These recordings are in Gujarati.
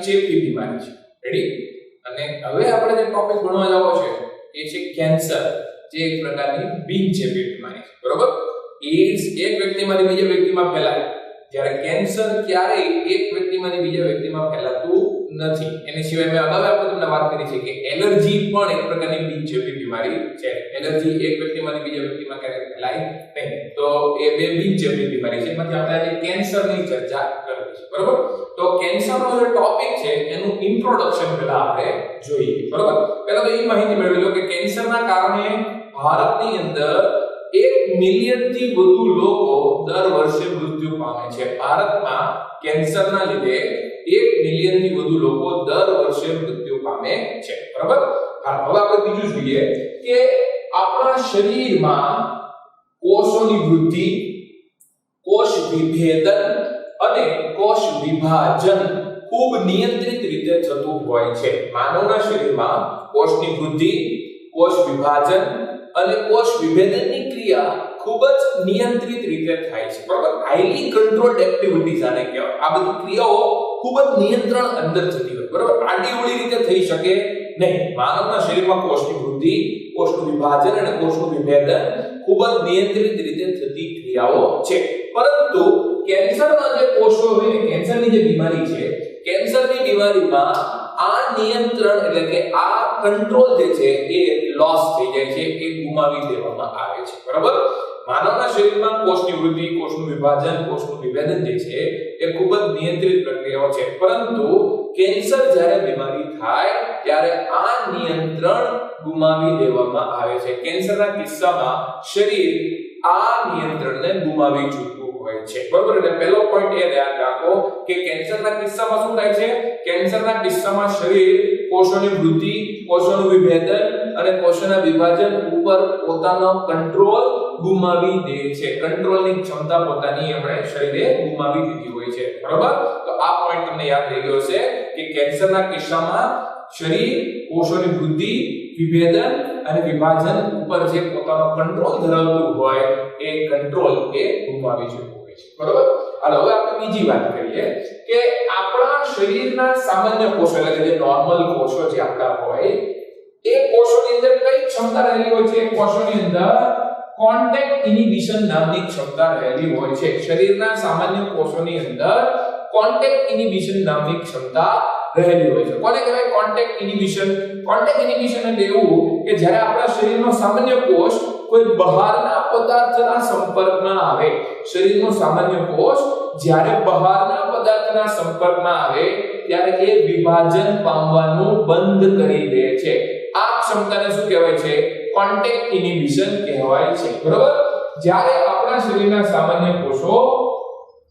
ચેપી બીમારી છે. રેડી? અને હવે આપણે જે ટોપિક ભણવા જવો છે એ છે કેન્સર, જે એક પ્રકારની બિનચેપી બીમારી છે. બરોબર? એડ્સ એક વ્યક્તિમાંથી બીજા વ્યક્તિમાં ફેલાય, જ્યારે કેન્સર ક્યારેય એક વ્યક્તિમાંથી બીજા વ્યક્તિમાં ફેલાતું નથી. એની સિવાય મેં અગાઉ આપણે તમને વાત કરી છે કે એલર્જી પણ એક પ્રકારની બિનચેપી બીમારી છે. એલર્જી એક વ્યક્તિમાંથી બીજા વ્યક્તિમાં ક્યારેય ફેલાય નહીં, તો એ બે બિનચેપી બીમારી છે. એમાંથી આપણે આજે કેન્સરની ચર્ચા કરવી છે. બરોબર? તો કેન્સરનો જે ટોપિક છે એનું ઇન્ટ્રોડક્શન પહેલા આપણે જોઈએ. બરોબર? પહેલા તો એ માહિતી મેળવી લો કે કેન્સરના કારણે ભારતની અંદર 1 મિલિયનથી વધુ લોકો દર વર્ષે મૃત્યુ પામે છે. ભારતમાં કેન્સરના લીધે 1 મિલિયનથી વધુ લોકો દર વર્ષે મૃત્યુ પામે છે. બરાબર? હા, હવે આપણે બીજું જોઈએ કે આપણા શરીરમાં કોષોની વૃદ્ધિ, કોષ વિભેદન અને કોષ વિભાજન ખૂબ નિયંત્રિત રીતે થતું હોય છે. માનવના શરીરમાં કોષની વૃદ્ધિ, કોષ વિભાજન અને કોષ વિભેદનની ક્રિયા ખૂબ જ નિયંત્રિત રીતે થાય છે. બરાબર? હાઈલી કંટ્રોલ્ડ એક્ટિવિટીઝ આને કહેવાય. આ બધી ક્રિયાઓ ખૂબ જ નિયંત્રણ અંદર થતી હોય. બરાબર? આડીઅવળી રીતે થઈ શકે નહીં. માનવના શરીરમાં કોષની વૃદ્ધિ, કોષનું વિભાજન અને કોષનું વિભેદન ખૂબ જ નિયંત્રિત રીતે થતી ક્રિયાઓ છે. પરંતુ કેન્સરના જે કોષો હોય ને, કેન્સરની જે બીમારી છે, કેન્સરની બીમારીમાં આ નિયંત્રણ એટલે કે આ કંટ્રોલ જે છે એ લોસ થઈ જાય છે, એ ગુમાવી દેવામાં આવે છે. બરાબર? માનવના શરીરમાં કોષની વૃદ્ધિ, કોષનું વિભાજન, કોષનું વિભેદન જે છે એ ખૂબ જ નિયંત્રિત પ્રક્રિયાઓ છે. પરંતુ કેન્સર જ્યારે બીમારી થાય ત્યારે આ નિયંત્રણ ગુમાવી દેવામાં આવે છે. કેન્સરના કિસ્સામાં શરીર આ નિયંત્રણને ગુમાવી ચૂક્યું હોય છે. બરાબર? એટલે પહેલો પોઈન્ટ એ યાદ રાખો કે કેન્સરના કિસ્સામાં શું થાય છે? કેન્સરના કિસ્સામાં શરીર કોષોની વૃદ્ધિ, કોષોનું વિભેદન અને કોષોના વિભાજન ઉપર પોતાનો કંટ્રોલ ગુમાવી દે છે. કંટ્રોલની ક્ષમતા પોતાની આપણે શરીરે ગુમાવી દીધી હોય છે. બરાબર? તો આ પોઈન્ટ તમને યાદ રહી ગયો છે કે કેન્સરના કિસ્સામાં શરીર કોષોની વૃદ્ધિ, વિભેદન અને વિભાજન ઉપર જે પોતાનો કંટ્રોલ ધરાવતું હોય એ કંટ્રોલ એ ગુમાવી ચૂક્યું હોય છે. બરાબર? હવે આપણે બીજી વાત કરીએ કે આપણા શરીરના સામાન્ય કોષો એટલે કે જે નોર્મલ કોષો જે આપણા હોય એ કોષોની અંદર કઈ ક્ષમતા રહેલી હોય છે? કોષોની અંદર કોન્ટેક્ટ ઇનિબિશન નામની ક્ષમતા રહેલી હોય છે. શરીરના સામાન્ય કોષોની અંદર કોન્ટેક્ટ ઇનિબિશન નામની ક્ષમતા રહેલી હોય છે. કોને કહેવાય કોન્ટેક્ટ ઇનિબિશન? કોન્ટેક્ટ ઇનિબિશન એટલે એવું કે જ્યારે આપણા શરીરનો સામાન્ય કોષ કોઈ બહારના પદાર્થના સંપર્કમાં આવે, શરીરનો સામાન્ય કોષ જ્યારે બહારના પદાર્થના સંપર્કમાં આવે ત્યારે એ વિભાજન પામવાનું બંધ કરી દે છે. આ ક્ષમતાને શું કહેવાય છે? કોન્ટેક્ટ ઇનિબિશન કહેવાય છે. બરોબર? જ્યારે આપણા શરીરના સામાન્ય કોષો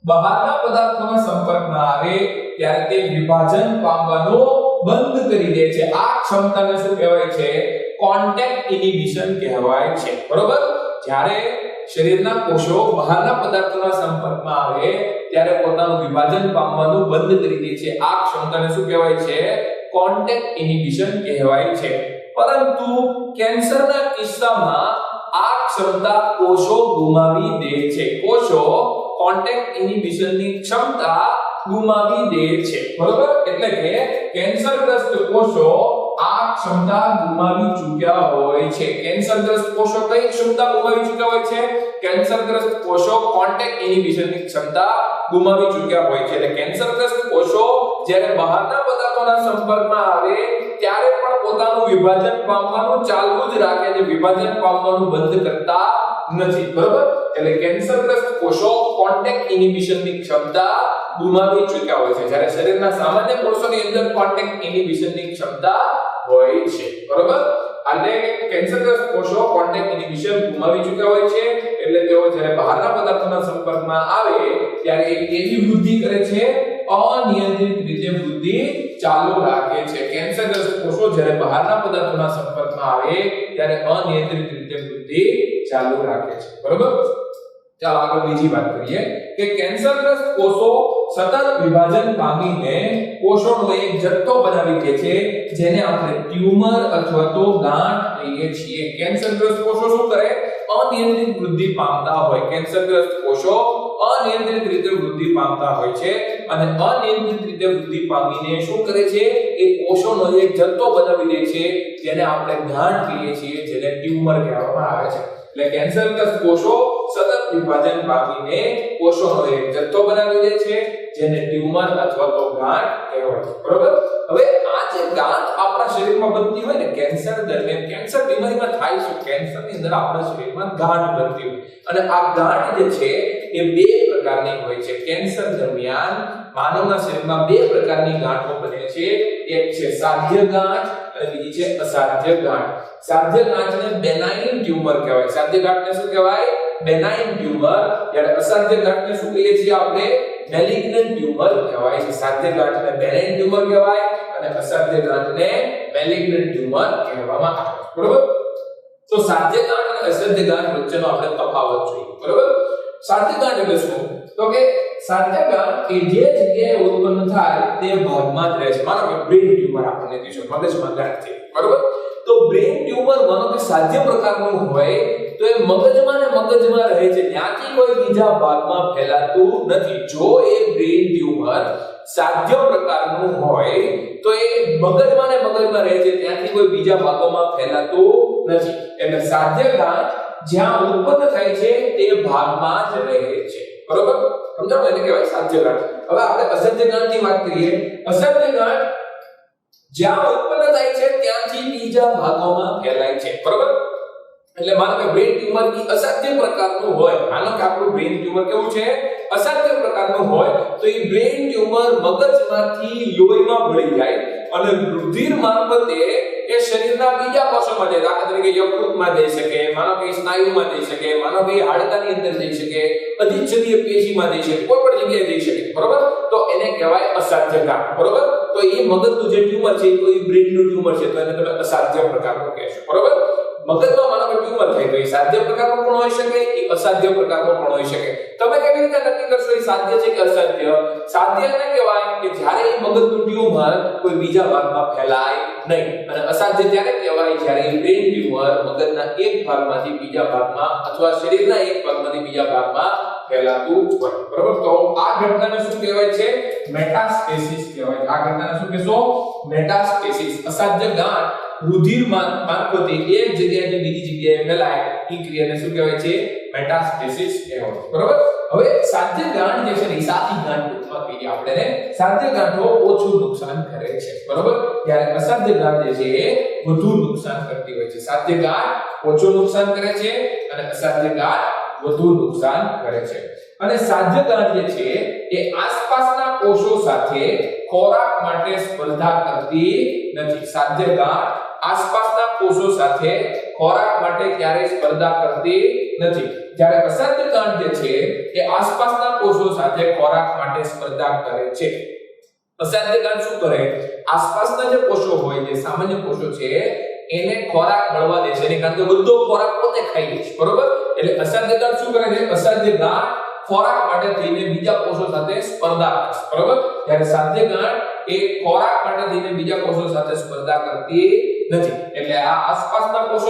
બહારના પદાર્થોના સંપર્કમાં આવે ત્યારે તે વિભાજન પામવાનું બંધ કરી દે છે. આ ક્ષમતાને શું કહેવાય છે? કોન્ટેક્ટ ઇનિબિશન કહેવાય છે. બરોબર? જ્યારે શરીરના કોષો બહારના પદાર્થોના સંપર્કમાં આવે ત્યારે પોતાનું વિભાજન પામવાનું બંધ કરી દે છે. આ ક્ષમતાને શું કહેવાય છે? કોન્ટેક્ટ ઇનિબિશન કહેવાય છે. પરંતુ કેન્સરના કિસ્સામાં આ ક્ષમતા કોષો ગુમાવી દે છે. કોષો કોન્ટેક્ટ ઇનિબિશનની ક્ષમતા ગુમાવી દે છે. બરોબર? એટલે કે કેન્સરગ્રસ્ત કોષો આ ક્ષમતા ગુમાવી ચૂક્યા હોય છે. કેન્સરગ્રસ્ત કોષો કઈ ક્ષમતા ગુમાવી ચૂક્યા હોય છે? કેન્સરગ્રસ્ત કોષો કોન્ટેક્ટ ઇનિબિશનની ક્ષમતા ગુમાવી ચૂક્યા હોય છે. એટલે કેન્સરગ્રસ્ત કોષો જ્યારે બહારના પદાર્થોના સંપર્કમાં આવે ત્યારે પણ પોતાનું વિભાજન પામવાનું ચાલુ જ રાખે છે. વિભાજન પામવાનું બંધ કરતા નથી. બરોબર? એટલે કેન્સરગ્રસ્ત કોષો કોન્ટેક્ટ ઇનિબિશનની ક્ષમતા ગુમાવી ચૂક્યા હોય છે. જ્યારે શરીરના સામાન્ય કોષોની અંદર કોન્ટેક્ટ ઇનિબિશનની ક્ષમતા હોય છે. બરોબર? અને કેન્સરગ્રસ્ત કોષો કોન્ટેક્ટ ઇનિબિશન ગુમાવી ચૂક્યા હોય છે એટલે તેઓ જ્યારે બહારના પદાર્થોના સંપર્કમાં આવે ત્યારે એ કેવી વૃદ્ધિ કરે છે? અનિયંત્રિત રીતે વૃદ્ધિ ચાલુ રાખે છે. કેન્સરગ્રસ્ત કોષો જ્યારે બહારના પદાર્થોના સંપર્કમાં આવે ત્યારે અનિયંત્રિત રીતે વૃદ્ધિ ચાલુ રાખે છે. બરોબર? ચાલો આગળ બીજી વાત કરીએ કે કેન્સરગ્રસ્ત કોષો સતત વિભાજન પામીને કોષોનો એક જથ્થો બનાવી દે છે જેને આપણે ટ્યુમર અથવા તો ગાંઠ કહીએ છીએ. કેન્સરગ્રસ્ત કોષો શું કરે? અનિયંત્રિત વૃદ્ધિ પામતા હોય, કેન્સરગ્રસ્ત કોષો અનિયંત્રિત રીતે વૃદ્ધિ પામતા હોય છે અને અનિયંત્રિત રીતે વૃદ્ધિ પામીને શું કરે છે એ કોષોનો એક જથ્થો બનાવી દે છે જેને આપણે ગાંઠ કહીએ છીએ, જેને ટ્યુમર કહેવામાં આવે છે. એટલે કેન્સરગ્રસ્ત કોષો સતત વિભાજન પામીને કોષોનો એક જથ્થો બનાવી દે છે જેને ટ્યુમર અથવા તો ગાંઠ કહેવાય છે. બરોબર. હવે આ જે ગાંઠ આપણા શરીરમાં બનતી હોય ને કેન્સર દરમિયાન, કેન્સર બીમારીમાં થાય છે, કેન્સરની અંદર આપણા શરીરમાં ગાંઠ બનતી હોય અને આ ગાંઠ જે છે એ બે પ્રકારની હોય છે. કેન્સર દરમિયાન માનવના શરીરમાં બે પ્રકારની ગાંઠો બને છે. એક છે સાધ્ય ગાંઠ અને બીજી છે અસાધ્ય ગાંઠ. સાધ્ય ગાંઠને બેનાઇન ટ્યુમર કહેવાય. સાધ્ય ગાંઠને શું કહેવાય? બેનાઇન ટ્યુમર. જ્યારે અસાધ્ય ગાંઠને શું કહીએ છીએ આપણે? મેલિગ્નન્ટ ટ્યુમર કહેવાય છે. સાધ્ય ગાંઠને બેનાઇન ટ્યુમર કહેવાય અને અસાધ્ય ગાંઠને મેલિગ્નન્ટ ટ્યુમર કહેવામાં આવે છે. બરોબર. તો સાધ્ય ગાંઠ અને અસાધ્ય ગાંઠ વચ્ચેનો આપણે તફાવત જોઈએ. બરોબર. સાધ્ય ગાંઠ એટલે શું? તો કે સાધ્ય ગાંઠ એ જે જગ્યાએ ઉત્પન્ન થાય તે ભાગમાં જ રહે છે. માનો કે બ્રેન ટ્યુમર આપણને કહીશું, મગજમાં ગાંઠ છે. બરોબર. તો બ્રેન ટ્યુમર માનો કે સાધ્ય પ્રકારનું હોય તો એ મગજમાં ને મગજમાં રહે છે, ત્યાંથી કોઈ બીજા ભાગમાં ફેલાતું નથી. જો એ બ્રેન ટ્યુમર સાધ્ય પ્રકારનું હોય તો એ મગજમાં ને મગજમાં રહે છે, ત્યાંથી કોઈ બીજા ભાગોમાં ફેલાતું નથી. એટલે સાધ્ય ગાંઠ જ્યાં ઉત્પન્ન થાય છે તે ભાગમાં જ રહે છે. બરોબર. સમજાવો? એને કહેવાય સાધ્ય ગાંઠ. હવે આપણે અસાધ્ય ગાંઠની વાત કરીએ. અસાધ્ય ગાંઠ જ્યાં ઉત્પન્ન થાય છે ત્યાંથી બીજા ભાગોમાં ફેલાય છે. બરોબર. એટલે માનો કે બ્રેન ટ્યુમર ઈ અસાધ્ય પ્રકારનું હોય, માનો કે આપણું બ્રેન ટ્યુમર કેવું છે? અસાધ્ય પ્રકારનું હોય તો ઈ બ્રેન ટ્યુમર મગજમાંથી લોહીમાં ભળી જાય અને રુધિર મારફતે એ શરીરના બીજા કોષોમાં જાય. દાખલા તરીકે યકૃતમાં જઈ શકે, માનો કે સ્નાયુમાં જઈ શકે, માનો કે હાડકાની અંદર જઈ શકે, અધિચ્છદીય પેશીમાં જઈ શકે, કોઈ પણ જગ્યાએ જઈ શકે. બરોબર. તો એને કહેવાય અસાધ્ય ગાંઠ. બરોબર. તો એ મગજનું જે ટ્યુમર છે તો એ બ્રેનનું ટ્યુમર છે, તો એને તમે અસાધ્ય પ્રકારનું કહેશો. બરોબર. મગજમાં માનો કે ટ્યુમર થાય તો એ સાધ્ય પ્રકારનું પણ હોઈ શકે, એ અસાધ્ય પ્રકારનું પણ હોઈ શકે. તમે કેવી રીતે નક્કી કરશો એ સાધ્ય છે કે અસાધ્ય? સાધ્ય એને કહેવાય કે જ્યારે એ મગજનું ટ્યુમર કોઈ બીજા ભાગમાં ફેલાય નહીં, અને અસાધ્ય ત્યારે કહેવાય જ્યારે એ બ્રેન ટ્યુમર મગજના એક ભાગમાંથી બીજા ભાગમાં અથવા શરીરના એક ભાગમાંથી બીજા ભાગમાં ફેલાતું હોય. બરોબર. તો આ ઘટનાને શું કહેવાય છે? મેટાસ્ટેસિસ કહેવાય. આ ઘટનાને શું કહેશો? મેટાસ્ટેસિસ. અસાધ્ય ગાંઠ રુધિર મારફતે એક જગ્યાએથી બીજી જગ્યાએ ફેલાય એ ક્રિયાને શું કહેવાય છે? મેટાસ્ટેસિસ કહેવાય. બરોબર. હવે સાધ્ય ગાંઠ જે છે ને સાદી ગાંઠ ટૂંકમાં કહીએ આપણે, સાધ્ય ગાંઠો ઓછું નુકસાન કરે છે. બરોબર. જ્યારે અસાધ્ય ગાંઠ જે છે એ વધુ નુકસાન કરતી હોય છે. સાધ્ય ગાંઠ ઓછું નુકસાન કરે છે અને અસાધ્ય ગાંઠ વધુ નુકસાન કરે છે. અને સાધ્ય ગાંઠ જે છે એ આસપાસના કોષો સાથે ખોરાક માટે સ્પર્ધા કરતી નથી. સાધ્ય ગાંઠ આસપાસના કોષો સાથે ખોરાક માટે ક્યારેય સ્પર્ધા કરતી નથી. જ્યારે અસાધ્ય ગાંઠ જે છે એ આસપાસના કોષો સાથે ખોરાક માટે સ્પર્ધા કરે છે. અસાધ્ય ગાંઠ શું કરે? આસપાસના જે કોષો હોય, જે સામાન્ય કોષો છે એને ખોરાક મળવા દે છે, એને કારણ કે બધો ખોરાક પોતે ખાઈ લે છે. બરોબર. એટલે અસાધ્ય ગાંઠ શું કરે છે? અસાધ્ય ગાંઠ ખોરાક માટે થઈને બીજા કોષો સાથે સ્પર્ધા કરે છે. બરોબર. જ્યારે સાધ્ય ગાંઠ એ ખોરાક માટે થઈને બીજા કોષો સાથે સ્પર્ધા કરતી નથી. એટલે આ આસપાસના કોષો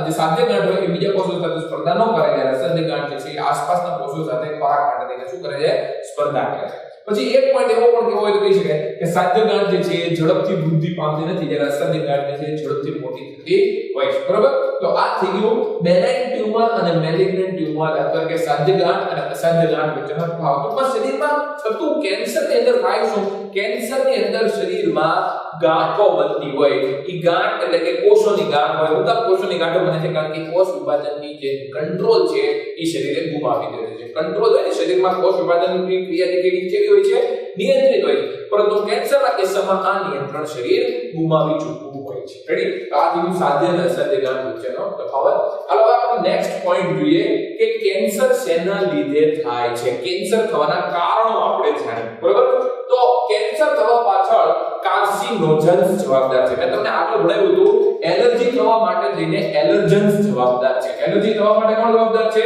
જે સાધ્ય ગાંઠ હોય એ બીજા કોષો સાથે સ્પર્ધા ન કરે, જ્યારે અસાધ્ય ગાંઠ જે છે એ આસપાસના કોષો સાથે ખોરાક માટે થઈને શું કરે છે? સ્પર્ધા કરે છે. પછી એક પોઈન્ટ એવો પણ કેવો હોય તો કહી શકાય કે સાધ્ય ગાંઠ જે છે એ ઝડપથી વૃદ્ધિ પામતી નથી, જ્યારે અસાધ્ય ગાંઠ જે છે એ ઝડપથી મોટી થતી હોય છે. બરોબર. તો આ થઈ ગયું બેનાઇન ટ્યુમર અને મેલિગ્નન્ટ ટ્યુમર, અથવા કે સાધ્ય ગાંઠ અને અસાધ્ય ગાંઠ વચ્ચેનો તફાવત. ટૂંકમાં શરીરમાં થતું કેન્સરની અંદર થાય શું? કેન્સરની અંદર શરીરમાં ગાંઠો બનતી હોય, એ ગાંઠ એટલે કે કોષોની ગાંઠ હોય. ઉત્તમ કોષોની ગાંઠો બને છે કારણ કે કોષ વિભાજનની જે કંટ્રોલ છે એ શરીરે ગુમાવી દે છે. કંટ્રોલ હોય ને શરીરમાં કોષ વિભાજનની ક્રિયા કેવી હોય છે? નિયંત્રિત હોય છે. પરંતુ કેન્સરના કિસ્સામાં આ નિયંત્રણ શરીર ગુમાવી ચૂક્યું હોય છે. રેડી? તો આ થયું સાધ્ય અને અસાધ્ય ગાંઠ વચ્ચેનો તફાવત. હાલો આપણે નેક્સ્ટ પોઈન્ટ જોઈએ કે કેન્સર શેના લીધે થાય છે. કેન્સર થવાના કારણો આપણે જાણીએ. બરોબર. તો કેન્સર થવા પાછળ કાર્સિનોજન્સ જવાબદાર છે. મેં તમને આગળ ભણાવ્યું હતું એલર્જી થવા માટે થઈને એલર્જન્સ જવાબદાર છે. એલર્જી થવા માટે કોણ જવાબદાર છે?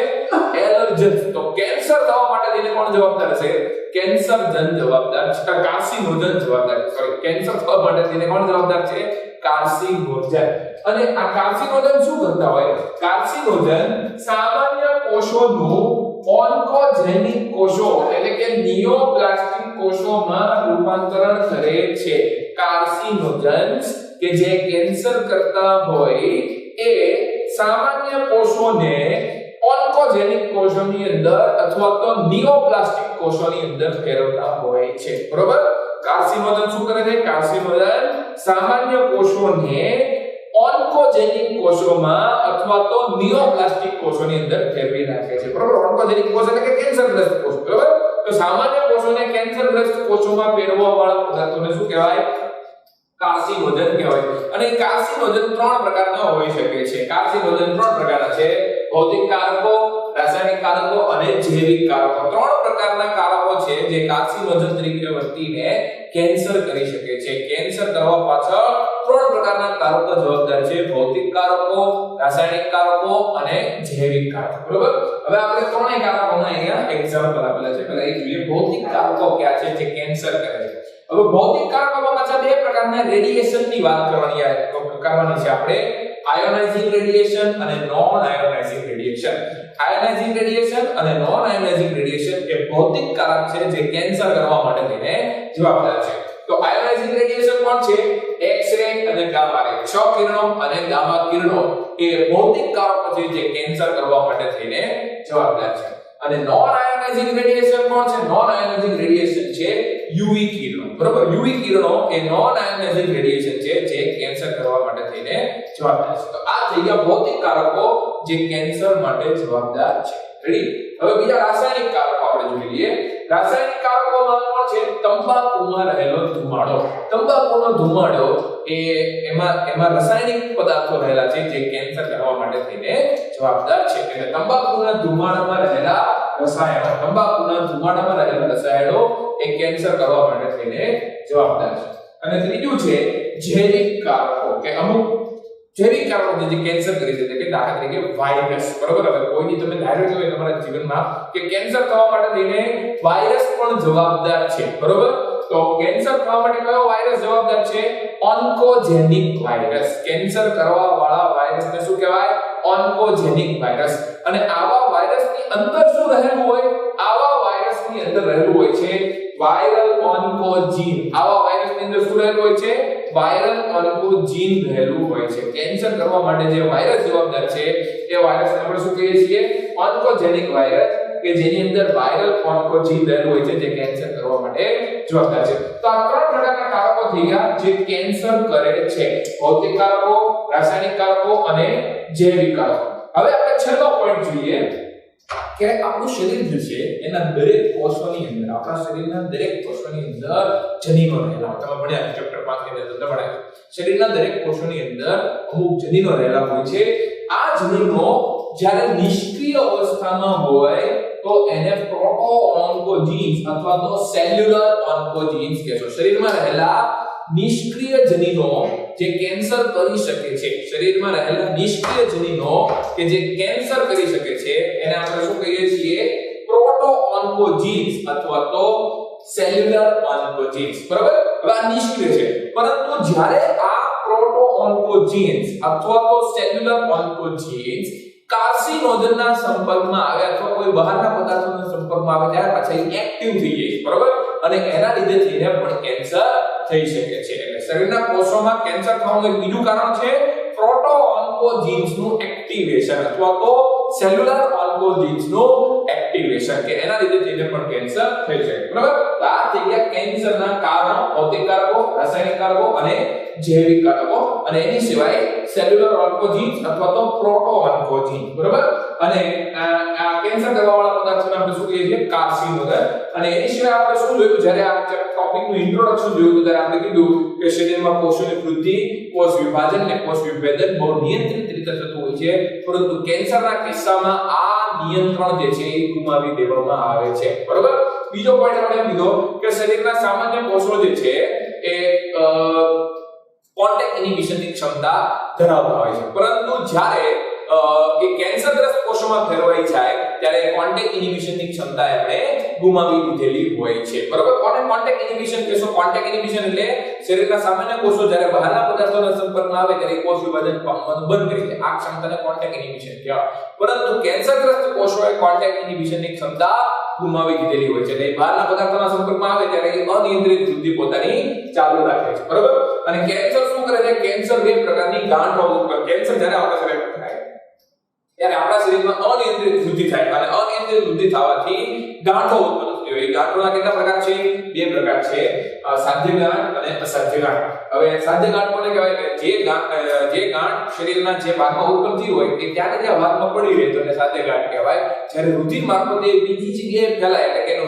એલર્જન્સ. તો કેન્સર થવા માટે થઈને કોણ જવાબદાર છે? કેન્સરજન જવાબદાર છે. કાર્સિનોજન જવાબદાર છે. સોરી, કેન્સર થવા માટે થઈને કોણ જવાબદાર છે? કાર્સિનોજન. અને આ કાર્સિનોજન શું કરતા હોય? કાર્સિનોજન સામાન્ય કોષોનું ઓન્કોજેનિક કોષો એટલે કે નિયોપ્લાસ્ટિક કોષોમાં રૂપાંતરણ કરે છે. કાર્સિનોજન્સ કે જે કેન્સર કરતા હોય એ સામાન્ય કોષોને ઓન્કોજેનિક કોષોની અંદર અથવા તો નિયોપ્લાસ્ટિક કોષોની અંદર ફેરવતા હોય છે. બરોબર? કાર્સિનોજન શું કરે છે? કાર્સિનોજન સામાન્ય કોષોને ઓન્કોજેનિક કોષોમાં અથવા તો નિયોપ્લાસ્ટિક કોષોની અંદર ફેરવી નાખે છે. બરોબર? ઓન્કોજેનિક કોષ એટલે કે કેન્સરગ્રસ્ત કોષ. બરોબર? તો સામાન્ય કોષોને કેન્સરગ્રસ્ત કોષોમાં ફેરવવા વાળા પદાર્થોને શું કહેવાય? કાર્સિનોજન કહેવાય. અને કાર્સિનોજન 3 પ્રકારના હોઈ શકે છે. કાર્સિનોજન 3 પ્રકારના છે: ભૌતિક કારકો, રાસાયણિક કારકો અને જૈવિક કારકો. 3 પ્રકારના કારકો છે જે કાર્સિનોજન તરીકે વર્તીને કેન્સર કરી શકે છે. કેન્સર કરવા પાછળ 3 પ્રકારના કારકો જવાબદાર છે: ભૌતિક કારકો, રાસાયણિક કારકો અને જૈવિક કારકો. બરોબર? હવે આપણે ત્રણેય કારકોના અહીંયા એક્ઝામ્પલ આપેલા છે. પહેલા એ જોઈએ ભૌતિક કારકો કયા છે જે કેન્સર કરે છે. હવે ભૌતિક કારકોમાં પાછા 2 પ્રકારના રેડિયેશનની વાત કરવાની છે આપણે: આયોનાઇઝિંગ રેડિયેશન અને non ionising radiation. Ionising radiation અને નોન આયોનાઇઝિંગ રેડિયેશન એ ભૌતિક કારક છે જે કેન્સર કરવા માટે થઈને જવાબદાર છે. તો આયોનાઇઝિંગ રેડિયેશન કોણ છે? એક્સ-રે અને ગામા રે. ક્ષ કિરણો અને ગામા કિરણો એ ભૌતિક કારકો છે જે કેન્સર કરવા માટે થઈને જવાબદાર છે. અને નોન આયોનાઇઝિંગ રેડિયેશન કોણ છે? નોન આયોનાઇઝિંગ રેડિયેશન છે યુવી કિરણો. બરોબર? યુવી કિરણો એ નોન આયોનાઇઝિંગ રેડિયેશન છે જે કેન્સર કરવા માટે થઈને જવાબદાર છે. તો આ થઈ ગયા ભૌતિક કારકો જે કેન્સર માટે જવાબદાર છે. રેડી? હવે બીજા રાસાયણિક કારકો આપણે જોઈ લઈએ. રાસાયણિક કારકોમાં કોણ છે? તંબાકુમાં રહેલો ધુમાડો. તંબાકુનો ધુમાડો એમાં રાસાયણિક પદાર્થો રહેલા છે જે કેન્સર કરવા માટે થઈને જવાબદાર છે. એટલે તંબાકુના ધુમાડામાં રહેલા રસાયણો એ કેન્સર કરવા માટે થઈને જવાબદાર છે. અને ત્રીજું છે જૈવિક કારકો કે અમુક જૈવિક કારકો જે કેન્સર કરી શકે છે. દાખલા તરીકે વાયરસ. બરોબર? હવે કોઈની તમે ધાર્યું હોય તમારા જીવનમાં કે કેન્સર થવા માટે થઈને વાયરસ પણ જવાબદાર છે. બરોબર? તો કેન્સર થવા માટે કયો વાયરસ જવાબદાર છે? Oncogenic virus. કેન્સર કરવા વાળા વાયરસને શું કહેવાય? Oncogenic virus. અને આવા વાયરસની અંદર શું રહેલું હોય? આવા વાયરસની અંદર રહેલું હોય છે વાયરલ ઓન્કોજીન. આવા વાયરસની અંદર શું રહેલું હોય છે? વાયરલ ઓન્કોજીન રહેલું હોય છે. કેન્સર કરવા માટે જે વાયરસ જવાબદાર છે એ વાયરસને આપણે શું કહીએ છીએ? ઓન્કોજેનિક વાયરસ, કે જેની અંદર વાયરલ ઓન્કોજીન રહેલું હોય છે જે કેન્સર કરવા માટે જવાબદાર છે. તો આ 3 પ્રકારના કારકો થઈ ગયા જે કેન્સર કરે છે: ભૌતિક કારકો, રાસાયણિક કારકો અને જૈવિક કારકો. હવે આપણે છેલ્લો પોઈન્ટ જોઈએ કે આપણું શરીર જે છે એના દરેક કોષોની અંદર, આપણા શરીરના દરેક કોષોની અંદર જનીનો રહેલા હોય. તમે ભણ્યા ચેપ્ટર 5 ની અંદર ભણ્યા. શરીરના દરેક કોષોની અંદર અમુક જનીનો રહેલા હોય છે. આ જનીનો જ્યારે નિષ્ક્રિય અવસ્થામાં હોય તો એને પ્રોટો ઓન્કોજીન્સ અથવા તો સેલ્યુલર ઓન્કોજીન્સ કહેશો. શરીરમાં રહેલા નિષ્ક્રિય જનીનો જે કેન્સર કરી શકે છે, શરીરમાં રહેલા નિષ્ક્રિય જનીનો કે જે કેન્સર કરી શકે છે એને આપણે શું કહીએ છીએ? પ્રોટો ઓન્કોજીન્સ અથવા તો સેલ્યુલર ઓન્કોજીન્સ. બરાબર? હવે આ નિષ્ક્રિય છે, પરંતુ જ્યારે આ પ્રોટો ઓન્કોજીન્સ અથવા તો સેલ્યુલર ઓન્કોજીન્સ કાર્સિનોજનના સંપર્કમાં આવે અથવા કોઈ બહારના પદાર્થોના સંપર્કમાં આવે ત્યારે પાછા એક્ટિવ થઈ જાય છે. બરાબર? અને એના લીધે થઈને પણ કેન્સર થઈ શકે છે. એટલે શરીરના કોષોમાં કેન્સર થવાનું એક બીજું કારણ છે પ્રોટો ઓન્કોજીન્સનું એક્ટિવેશન અથવા તો સેલ્યુલર ઓન્કોજીન્સનું એક્ટિવેશન, કે એના લીધે થઈને પણ કેન્સર થઈ શકે. બરાબર? આ થઈ ગયા કેન્સરના કારણો: ભૌતિક કારકો, રાસાયણિક કારકો અને જૈવિક કારકો. અને એની સિવાય સેલ્યુલર ઓન્કોજીન્સ અથવા તો પ્રોટો ઓન્કોજીન. બરાબર? અને આ કેન્સર કરવા વાળા પદાર્થોને આપણે શું કહીએ છીએ? કાર્સિનોજન. અને એની સિવાય આપણે શું જોયું? જ્યારે આ ટોપિકનું ઇન્ટ્રોડક્શન જોયું ત્યારે આપણે કીધું કે શરીરમાં કોષોની વૃદ્ધિ, કોષ વિભાજન અને કોષ વિભેદન બહુ નિયંત્રિત રીતે થતું હોય છે, પરંતુ કેન્સરના કિસ્સામાં આ નિયંત્રણ જે છે એ ગુમાવી દેવામાં આવે છે. બરાબર? બીજો પોઈન્ટ આપણે કીધો કે શરીરના સામાન્ય કોષો જે છે એ કોન્ટેક્ટ ઇનિબિશનની ક્ષમતા ધરાવતા હોય છે, પરંતુ જ્યારે એ કેન્સરગ્રસ્ત કોષોમાં ફેરવાઈ જાય ત્યારે કોન્ટેક્ટ ઇનિબિશનની ક્ષમતા એમણે ગુમાવી દીધેલી હોય છે બરોબર. કોને કોન્ટેક્ટ ઇન્હિબિશન કહેશો? કોન્ટેક્ટ ઇન્હિબિશન એટલે શરીરના સામાન્ય કોષો જ્યારે બહારના પદાર્થોના સંપર્કમાં આવે ત્યારે કોષ વિભાજન પામવાનું બંધ કરી દે. આ ક્ષમતાને કોન્ટેક્ટ ઇન્હિબિશન કહેવાય. પરંતુ કેન્સરગ્રસ્ત કોષોએ કોન્ટેક્ટ ઇન્હિબિશનની ક્ષમતા ગુમાવી દીધેલી હોય છે. એટલે બહારના પદાર્થોના સંપર્કમાં આવે ત્યારે અનિયંત્રિત વૃદ્ધિ પોતાની ચાલુ રાખે છે બરોબર. અને કેન્સર શું કરે છે? કેન્સર બે પ્રકારની ગાંઠો ઉત્પન્ન. કેન્સર જ્યારે આપણા શરીરમાં થાય ત્યારે આપણા શરીરમાં અનિયંત્રિત વૃદ્ધિ થાય અને અનિયંત્રિત વૃદ્ધિ થવાથી ગાંઠો ઉત્પન્ન થતી હોય. ગાંઠોના કેટલા પ્રકાર છે? બે પ્રકાર છે, સાધ્ય ગાંઠ અને અસાધ્ય ગાંઠ. હવે સાધ્ય ગાંઠ કોને કહેવાય? કે જે ગાંઠ શરીરના જે ભાગમાં ઉત્પન્ન થઈ હોય એ ત્યાં ત્યાં ભાગમાં પડી રહે તો એને સાધ્ય ગાંઠ કહેવાય. જ્યારે રુધિર મારફતે બીજી જગ્યાએ ફેલાય એટલે કે એનું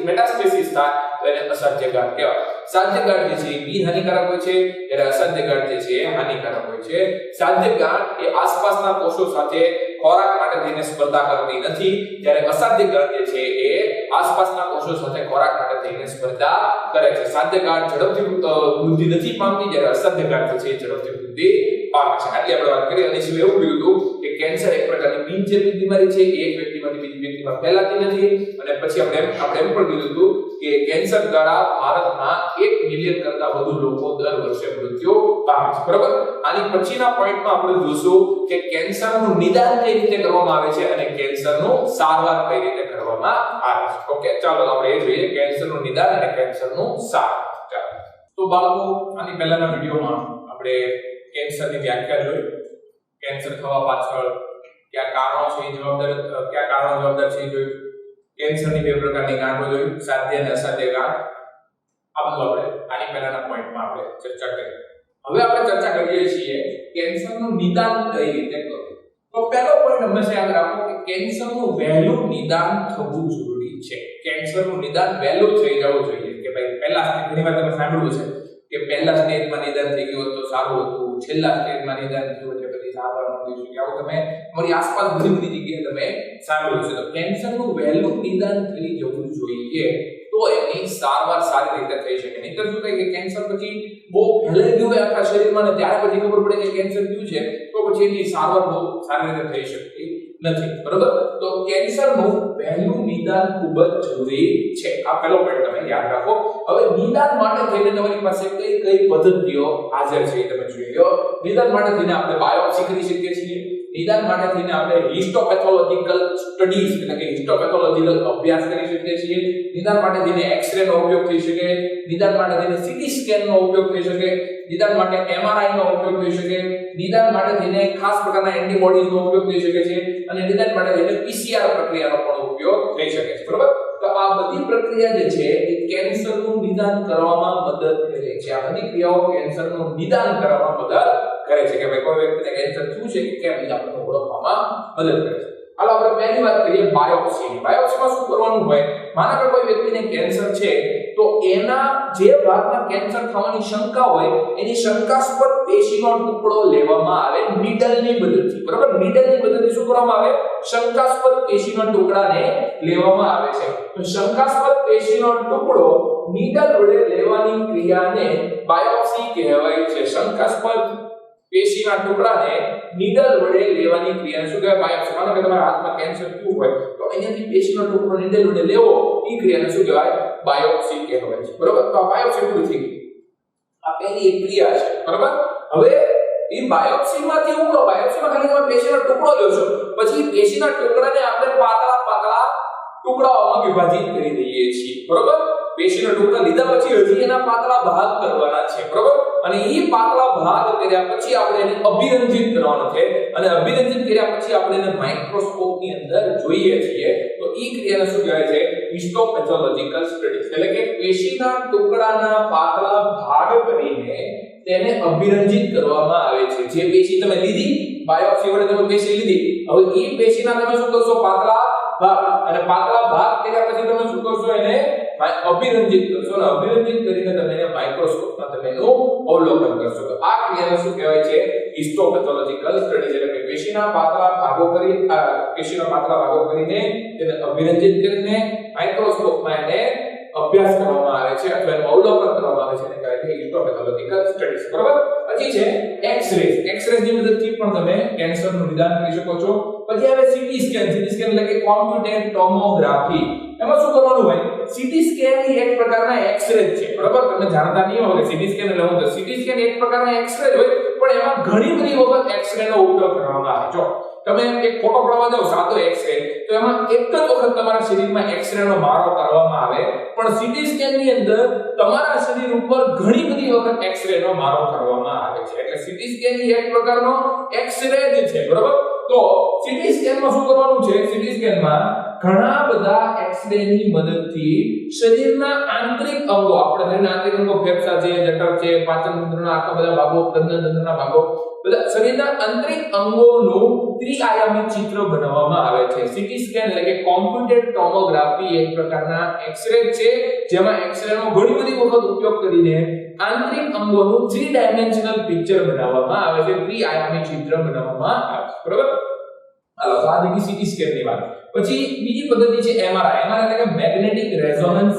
મેટાસ્ટેસિસ થાય તો એને અસાધ્ય ગાંઠ કહેવાય. સાધ્ય ગાંઠ જે છે એ બિન હાનિકારક હોય છે, જ્યારે અસાધ્ય ગાંઠ જે છે એ હાનિકારક હોય છે. સાધ્ય ગાંઠ એ આસપાસના કોષો સાથે ખોરાક માટે થઈને સ્પર્ધા કરતી નથી, જ્યારે અસાધ્ય ગાંઠ જે છે એ આસપાસના કોષો સાથે ખોરાક માટે થઈને સ્પર્ધા કરે છે. સાધ્ય ગાંઠ ઝડપથી વૃદ્ધિ નથી પામતી, જ્યારે અસાધ્ય ગાંઠ જે છે એ ઝડપથી વૃદ્ધિ પામે છે. આટલી આપણે વાત કરી. અને સિવાય એવું કીધું કે કેન્સર એક પ્રકારની બિનચેપી બીમારી છે, એક વ્યક્તિમાંથી બીજી વ્યક્તિમાં ફેલાતી નથી. અને પછી આપણે એમ પણ કીધું હતું કે કેન્સર દ્વારા ભારતમાં 1 મિલિયન કરતા વધુ લોકો દર વર્ષે મૃત્યુ પામે છે બરોબર. આની પછીના પોઈન્ટમાં આપણે જોશું કે કેન્સરનું નિદાન કઈ રીતે કરવામાં આવે છે અને કેન્સરનું સારવાર કઈ રીતે કરવામાં આવે છે. ઓકે, ચાલો આપણે એ જોઈએ કેન્સરનું નિદાન અને કેન્સરનું સારવાર. ચાલો તો બાળકો, આની પહેલાના વિડિયોમાં આપણે કેન્સરની વ્યાખ્યા જોઈ, કેન્સર થવા પાછળ કયા કારણો છે એ જવાબદાર છે એ જોયું. કેન્સરની બે પ્રકારની ગાંઠો જોઈ, સાધ્ય અને અસાધ્ય ગાંઠ. આ બધું આપણે આની પહેલાના પોઈન્ટમાં આપણે ચર્ચા કરી. હવે આપણે ચર્ચા કરીએ છીએ કેન્સરનું નિદાન કઈ રીતે કરવું. તો પહેલો પોઈન્ટ હંમેશા યાદ રાખો કે કેન્સરનું વહેલું નિદાન થવું જરૂરી છે. કેન્સરનું નિદાન વહેલું થઈ જવું જોઈએ. કે ભાઈ પહેલા ઘણીવાર તમે સાંભળ્યું છે કે પહેલા સ્ટેજમાં નિદાન થઈ ગયું તો સારું હતું, છેલ્લા સ્ટેજમાં નિદાન થયું એટલે પછી સારવાર નથી થઈ. આવું તમે તમારી આસપાસ બધી જગ્યાએ તમે સાંભળ્યું છે. તો કેન્સરનું વહેલું નિદાન થઈ જવું જોઈએ તો એની સારવાર સારી રીતે થઈ શકે. નહીંતર શું થાય કે કેન્સર પછી બહુ ફેલાઈ ગયું હોય આખા શરીરમાં ને ત્યારે પછી ખબર પડે કે કેન્સર થયું છે તો પછી એની સારવાર બહુ સારી રીતે થઈ શકતી નથી બરોબર. તો કેન્સરનું વહેલું નિદાન ખૂબ જ જરૂરી છે. આ પહેલો પોઈન્ટ તમે યાદ રાખો. હવે નિદાન માટે થઈને તમારી પાસે કઈ પદ્ધતિઓ હાજર છે તમે જોઈ લો. નિદાન માટે થઈને આપણે બાયોપ્સી કરી શકીએ છીએ. નિદાન માટે થઈને આપણે હિસ્ટોપેથોલોજીકલ સ્ટડીઝ એટલે કે હિસ્ટોપેથોલોજીકલ અભ્યાસ કરી શકીએ છીએ. નિદાન માટે થઈને એક્સ-રે નો ઉપયોગ થઈ શકે. નિદાન માટે થઈને સીટી સ્કેન નો ઉપયોગ થઈ શકે. નિદાન માટે MRI નો ઉપયોગ થઈ શકે. નિદાન માટે થઈને ખાસ પ્રકારના એન્ટીબોડીઝ નો ઉપયોગ થઈ શકે છે. અને નિદાન માટે થઈને PCR પ્રક્રિયાનો પણ ઉપયોગ થઈ શકે છે બરોબર. તો આ બધી પ્રક્રિયા જે છે એ કેન્સરનું નિદાન કરવામાં મદદ કરે છે. આ બધી ક્રિયાઓ કેન્સરનું નિદાન કરવામાં મદદ કરે છે કે ભાઈ કોઈ વ્યક્તિને કેન્સર થયું છે કે કેમ એ આપણને ઓળખવામાં મદદ કરે છે. હાલો આપણે પહેલી વાત કરીએ બાયોપ્સી. બાયોપ્સીમાં શું કરવાનું હોય? માનો કે કોઈ વ્યક્તિને કેન્સર છે તો એના જે ભાગમાં કેન્સર થવાની શંકા હોય એની શંકાસ્પદ પેશીનો ટુકડો લેવામાં આવે નીડલની મદદથી બરાબર. નીડલની મદદથી શું કરવામાં આવે? શંકાસ્પદ પેશીનો ટુકડાને લેવામાં આવે છે. તો શંકાસ્પદ પેશીનો ટુકડો નીડલ વડે લેવાની ક્રિયાને બાયોપ્સી કહેવાય છે. શંકાસ્પદ પેશીના ટુકડાને નીડલ વડે લેવાની ક્રિયાને શું કહેવાય? બાયોપ્સી. માનો કે તમારા હાથમાં કેન્સર થયું હોય તો અહીંયાથી પેશીનો ટુકડો નીડલ વડે લેવો એ ક્રિયાને શું કહેવાય? બાયોપ્સી કહેવાય છે બરોબર. તો આ બાયોપ્સી પૂરી થઈ ગઈ. આ પહેલી એક ક્રિયા છે બરોબર. હવે એ બાયોપ્સીમાંથી શું કરો? બાયોપ્સીમાં ખાલી તમે પેશીનો ટુકડો લો છો, પછી પેશીના ટુકડાને આપણે પાતળા ટુકડાઓમાં વિભાજિત કરી દઈએ છીએ બરોબર. પેશીનો ટુકડા લીધા પછી હજી એના પાતળા ભાગ કરવાના છે બરોબર. અને એ પાતળા ભાગ કર્યા પછી આપણે એને અભિરંજિત કરવાનો છે અને અભિરંજિત કર્યા પછી આપણે એને માઇક્રોસ્કોપની અંદર જોઈએ છીએ. તો એ ક્રિયાને શું કહેવાય છે? Histopathological studies. એટલે કે પેશીના ટુકડાના પાતળા ભાગ કરીને તેને અભિરંજિત કરવામાં આવે છે. જે પેશી તમે લીધી બાયોપ્સી વડે તમે પેશી લીધી, હવે એ પેશીના તમે શું કરશો? પાતળા ભાગ. અને પાતળા ભાગ કર્યા પછી તમે શું કરશો? એને અભિરંજિત કરશો અને અભિરંજિત કરીને તમે એને માઇક્રોસ્કોપમાં તમે એનું અવલોકન કરશો. તો આ ક્રિયાને શું કહેવાય છે? Histopathological studies. એટલે કે પેશીના પાતળા ભાગો કરીને તેને અભિરંજિત કરીને માઇક્રોસ્કોપમાં એને અભ્યાસ કરવામાં આવે છે અથવા એનું અવલોકન કરવામાં આવે છે એને કહેવાય છે હિસ્ટોપેથોલોજીકલ સ્ટડીઝ બરોબર. પછી છે એક્સ-રેઝ. એક્સ-રેઝની મદદથી પણ તમે કેન્સરનું નિદાન કરી શકો છો. પછી આવે સીટી સ્કેન. સીટી સ્કેન એટલે કે કોમ્પ્યુટેડ ટોમોગ્રાફી. એમાં શું કરવાનું હોય સીટી સ્કેન એ એક પ્રકારના એક્સ-રે છે બરાબર તમે જાણતા નહીં હો કે સીટી સ્કેન એટલે શું તો સીટી સ્કેન એક પ્રકારના એક્સ-રે હોય પણ એમાં ઘણી બધી વખત એક્સ-રે નો ઉપયોગ કરવામાં આવે જો તમે એક ફોટો પાડવા જાવ સાદો એક્સ-રે તો એમાં એક જ વખત તમારા શરીરમાં એક્સ-રે નો મારો કરવામાં આવે પણ સીટી સ્કેન ની અંદર તમારા શરીર ઉપર ઘણી બધી વખત એક્સ-રે નો મારો કરવામાં આવે છે એટલે સીટી સ્કેન એ એક પ્રકારનો એક્સ-રે જ છે બરાબર તો સીટી સ્કેનમાં શું કરવાનું છે સીટી સ્કેનમાં ઘણા બધા એક્સ-રે ની મદદથી શરીરના આંતરિક અંગો આપણે શરીરના આંતરિક અંગો ફેફસા છે જઠર છે પાચન તંત્રના આખા બધા ભાગો પ્રજનન તંત્રના ભાગો બધા શરીરના આંતરિક અંગોનું ત્રિઆયામી ચિત્ર બનાવવામાં આવે છે સીટી સ્કેન એટલે કે કોમ્પ્યુટેડ ટોમોગ્રાફી એક પ્રકારના એક્સ-રે છે જેમાં એક્સ-રે નો ઘણી બધી વખત ઉપયોગ કરીને આંતરિક અંગોનું 3 ડાયમેન્શનલ પિક્ચર બનાવવામાં આવે છે ત્રિઆયામી ચિત્ર બનાવવામાં આવે છે બરાબર હાલો તો આ દેખી સીટી સ્કેન ની વાત પછી બીજી પદ્ધતિ છે એમઆરઆઈ એટલે કે મેગ્નેટિક રેઝોનન્સ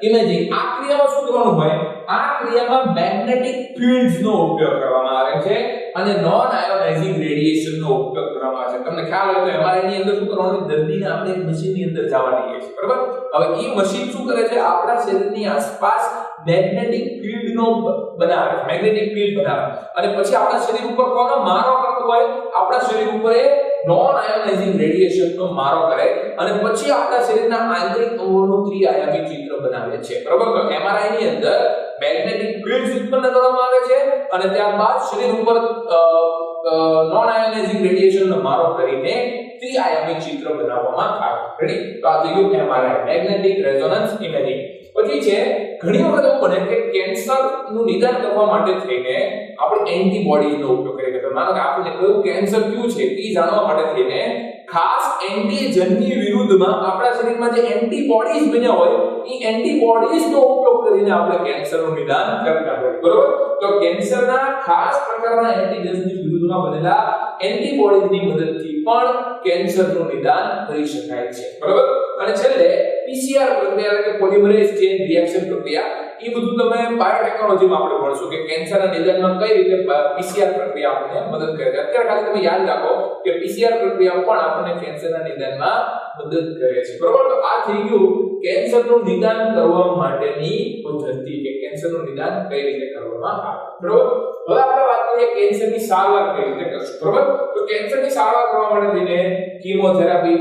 ઇમેજિંગ આ ક્રિયામાં શું કરવાનું હોય આ ક્રિયામાં મેગ્નેટિક ફીલ્ડ્સ નો ઉપયોગ કરવામાં આવે છે અને નોન આયોનાઇઝિંગ રેડિયેશન નો ઉપયોગ કરવામાં આવે છે તમને ખ્યાલ હોય તો એમઆરઆઈ ની અંદર શું કરવાનું દર્દીને આપણે એક મશીન ની અંદર જવા દઈએ છીએ બરાબર હવે એ મશીન શું કરે છે આપણા શરીરની આસપાસ મેગ્નેટિક ફીલ્ડ નો બનાવે છે મેગ્નેટિક ફીલ્ડ બનાવે અને પછી આપણા શરીર ઉપર કોનો મારો કરતો હોય આપણા શરીર ઉપર એ નોન આયોનાઇઝિંગ રેડિયેશન નો મારો કરે અને પછી આપણા શરીરના આંતરિક અંગોનું ત્રિઆયામી ચિત્ર બનાવે છે બરાબર તો એમઆરઆઈ ની અંદર મેગ્નેટિક ફીલ્ડ્સ ઉત્પન્ન કરવામાં આવે છે અને ત્યારબાદ શરીર ઉપર નોન આયોનાઇઝિંગ રેડિયેશન નો મારો કરીને ત્રિઆયામી ચિત્ર બનાવવામાં આવે રેડી તો આ થઈ ગયું એમઆરઆઈ મેગ્નેટિક રેઝોનન્સ ઇમેજિંગ પછી છે ઘણી વખત એવું બને કે કેન્સર નું નિદાન કરવા માટે થઈને આપણે એન્ટીબોડીઝ નો ઉપયોગ કરીએ છીએ માનો કે આપણે કયું કેન્સર કયું છે એ જાણવા માટે થઈને ખાસ એન્ટીજનની વિરુદ્ધમાં આપણા શરીરમાં જે એન્ટીબોડીઝ બન્યા હોય એ એન્ટીબોડીઝ નો ઉપયોગ કરીને આપણે કેન્સરનું નિદાન કરતા હોય બરોબર તો કેન્સરના ખાસ પ્રકારના એન્ટીજન્સની વિરુદ્ધમાં બનેલા એન્ટીબોડીઝની મદદથી પણ કેન્સરનું નિદાન કરી શકાય છે બરોબર અને છેલ્લે પીસીઆર પ્રક્રિયા એટલે કે પોલિમરેઝ ચેઇન રિએક્શન પ્રક્રિયા એ બધું તમે બાયોટેકનોલોજીમાં આપણે ભણશો કે કેન્સરના નિદાનમાં કઈ રીતે પીસીઆર પ્રક્રિયા આપણને મદદ કરે છે અત્યારે ખાલી તમે યાદ રાખો કે પીસીઆર પ્રક્રિયા પણ આપણને કેન્સરના નિદાનમાં મદદ કરે છે બરોબર તો આ થઈ ગયું કેન્સરનું નિદાન કરવા માટેની પદ્ધતિ કે કેન્સરનું નિદાન કઈ રીતે કરવામાં આવે બરોબર હવે આપણે વાત કરીએ કેન્સરની સારવાર કઈ રીતે કરશું બરોબર તો કેન્સરની સારવાર કરવા માટે થઈને કીમોથેરાપી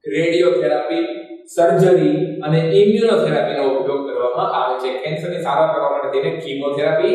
રેડિયોથેરાપી સર્જરી અને ઇમ્યુનોથેરાપીનો ઉપયોગ કરવામાં આવે છે કેન્સરની સારવાર કરવા માટે થઈને કીમોથેરાપી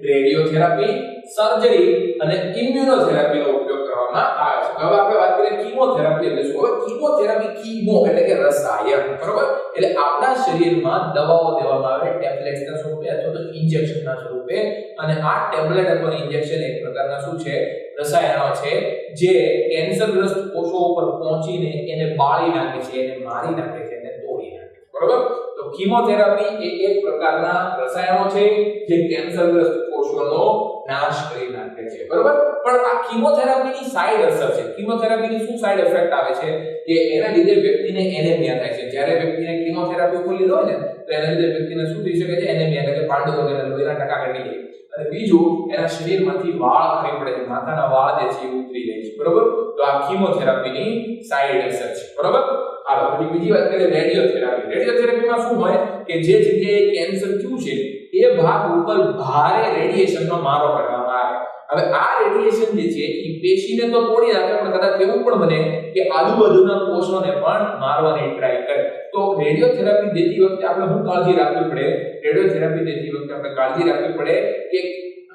રેડિયોથેરાપી સર્જરી અને ઇમ્યુનોથેરાપીનો ઉપયોગ કરવામાં આવે છે હવે આપણે વાત કરીએ કીમોથેરાપી એટલે શું હવે કીમોથેરાપી કીમો એટલે કે રસાયણ બરોબર એટલે આપણા શરીરમાં દવાઓ દેવામાં આવે ટેબ્લેટ્સના સ્વરૂપે અથવા તો ઇન્જેક્શનના સ્વરૂપે અને આ ટેબ્લેટ અથવા ઇન્જેક્શન એક પ્રકારના શું છે રસાયણો છે જે કેન્સરગ્રસ્ત કોષો ઉપર પહોંચીને એને બાળી નાખે છે એને મારી નાખે છે એને તોડી નાખે છે બરોબર તો કીમોથેરાપી એ એક પ્રકારના રસાયણો છે જે કેન્સરગ્રસ્ત કોષોનો નાશ કરી નાખે છે બરોબર પણ આ કીમોથેરાપીની સાઇડ અસર છે કીમોથેરાપીની શું સાઇડ ઇફેક્ટ આવે છે કે એના લીધે વ્યક્તિને એનેમિયા થાય છે જ્યારે વ્યક્તિને કીમોથેરાપી ઉપર લીધો હોય ને તો એના લીધે વ્યક્તિને શું થઈ શકે છે એનેમિયા એટલે કે પાંડુ વગેરે લોહીના ટકા ઘટી જાય અને બીજું એના શરીરમાંથી વાળ ખરી પડે છે માથાના વાળ જે છે એ ઉતરી જાય છે બરોબર તો આ કીમોથેરાપીની સાઇડ અસર છે બરોબર હાલો પછી બીજી વાત કરીએ રેડિયોથેરાપીમાં શું હોય કે જે જગ્યાએ કેન્સર થયું છે એ ભાગ ઉપર ભારે રેડિયેશનનો મારો કરવામાં આવે હવે આ રેડિયેશન જે છે એ પેશીને તો તોડી નાખે પણ કદાચ એવું પણ બને કે આજુબાજુના કોષોને પણ મારવાની ટ્રાય કરે તો રેડિયોથેરાપી દેતી વખતે આપણે શું કાળજી રાખવી પડે રેડિયોથેરાપી દેતી વખતે આપણે કાળજી રાખવી પડે કે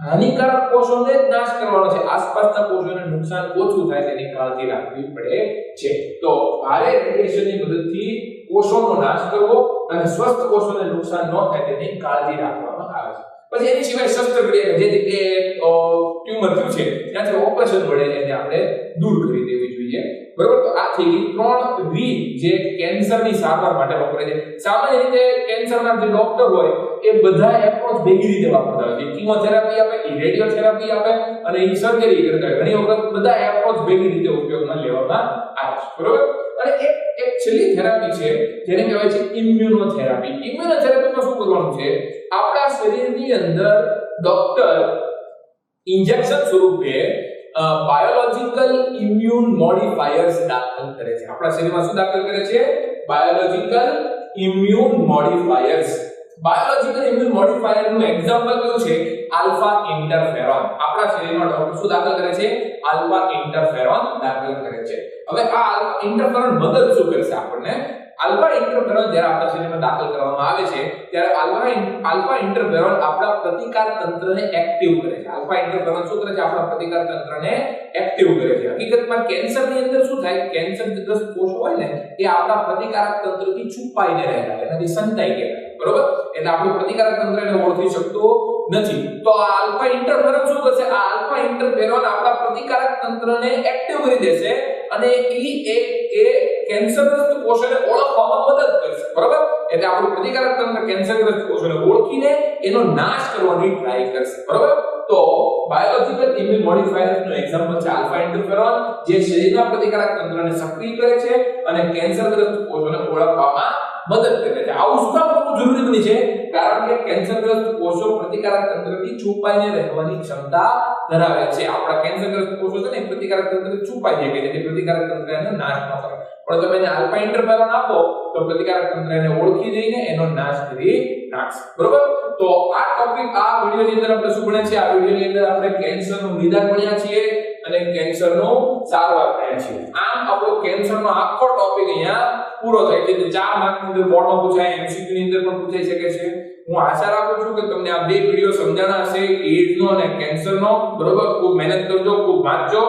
હાનિકારક કોષોને જ નાશ કરવાનો છે આસપાસના કોષોને નુકસાન ઓછું થાય તેની કાળજી રાખવી પડે છે તો ભારે રેડિયેશનની મદદથી કોષોનો નાશ કરવો અને સ્વસ્થ કોષોને નુકસાન ન થાય તેની કાળજી રાખવામાં આવે છે પછી એની સિવાય શસ્ત્રક્રિયા જે જગ્યાએ ટ્યુમર થયું છે ત્યાંથી ઓપરેશન વડે એને આપણે દૂર કરી દેવી જોઈએ બરોબર તો આ થઈ ગઈ 3 રીત જે કેન્સરની સારવાર માટે વપરાય છે સામાન્ય રીતે કેન્સરના જે ડોક્ટર હોય એ બધા એપ્રોચ ભેગી રીતે વાપરતા હોય છે કીમોથેરાપી આપે રેડિયોથેરાપી આપે અને એ સર્જરી કરતા હોય ઘણી વખત બધા એપ્રોચ ભેગી રીતે ઉપયોગમાં લેવામાં આવે છે બરોબર અને એક છેલ્લી થેરાપી છે જેને કહેવાય છે ઇમ્યુનોથેરાપી ઇમ્યુનોથેરાપીમાં શું કરવાનું છે આપણા શરીરની અંદર ડોક્ટર ઇન્જેક્શન સ્વરૂપે બાયોલોજિકલ ઇમ્યુન મોડિફાયર્સ દાખલ કરે છે. આપણા શરીરમાં શું દાખલ કરે છે? Biological immune modifiers. Biological immune modifier નું એક્ઝામ્પલ કયું છે? આલ્ફા ઇન્ટરફેરોન. આપણા શરીરમાં ડોક્ટર શું દાખલ કરે છે? આલ્ફા ઇન્ટરફેરોન દાખલ કરે છે. હવે આ આલ્ફા ઇન્ટરફેરોન મદદ શું કરશે આપણને? આલ્ફા ઇન્ટરફેરોન જ્યારે આપણા શરીરમાં દાખલ કરવામાં આવે છે ત્યારે આલ્ફા ઇન્ટરફેરોન આપણા પ્રતિકાર તંત્રને એક્ટિવ કરે છે. આલ્ફા ઇન્ટરફેરોન શું કરે છે? આપણા પ્રતિકાર તંત્રને એક્ટિવ કરે છે. હકીકતમાં કેન્સરની અંદર શું થાય? કેન્સરગ્રસ્ત કોષ હોય ને એ આપણા પ્રતિકારક તંત્રથી છુપાઈને રહેલા, એનાથી સંતાઈ ગયા, બરોબર? એટલે આપણું પ્રતિકારક તંત્ર એને ઓળખી શકતો નથી. તો આ આલ્ફા ઇન્ટરફેરોન શું કરશે? આ આલ્ફા ઇન્ટરફેરોન આપણા પ્રતિકારક તંત્રને એક્ટિવ કરી દેશે અને એ કેન્સરગ્રસ્ત કોષોને ઓળખવામાં મદદ કરશે, બરોબર? એટલે આપણું પ્રતિકારક તંત્ર કેન્સરગ્રસ્ત કોષોને ઓળખીને એનો નાશ કરવાની ટ્રાય કરશે, બરોબર? તો બાયોલોજિકલ ઇમ્યુન મોડિફાયર્સ નું એક્ઝામ્પલ છે આલ્ફા ઇન્ટરફેરોન, જે શરીરના પ્રતિકારક તંત્રને સક્રિય કરે છે અને કેન્સરગ્રસ્ત કોષોને ઓળખવામાં મદદ કરે છે. આવું શું કામ કરવું જરૂરી બની છે? કારણ કે કેન્સરગ્રસ્ત કોષો પ્રતિકારક તંત્રથી છુપાઈને રહેવાની ક્ષમતા ધરાવે છે. આપણા કેન્સરગ્રસ્ત કોષો છે ને પ્રતિકારક તંત્રથી છુપાઈ જાય કે જેથી પ્રતિકારક તંત્ર એનો નાશ ન કરે. પણ તમે એને આલ્ફા ઇન્ટરફેરોન આપો તો પ્રતિકારક તંત્ર એને ઓળખી જઈને એનો નાશ કરી નાખશે, બરોબર? તો આ ટોપિક આ વિડિયોની અંદર આપણે શું ભણ્યા છે? આ વિડિયોની અંદર આપણે કેન્સરનું નિદાન ભણ્યા છીએ અને કેન્સરનો સારવાર ભણ્યા છીએ. આમ આપણો કેન્સરનો આખો ટોપિક અહીંયા પૂરો થાય છે. 4 માર્કની અંદર બોર્ડમાં પૂછાય, એમસીક્યુ ની અંદર પણ પૂછાઈ શકે છે. હું આશા રાખું છું કે તમને આ બે વિડિયો સમજાણા હશે, એઇડ્સ નો અને કેન્સર નો, બરોબર? ખૂબ મહેનત કરજો, ખૂબ વાંચજો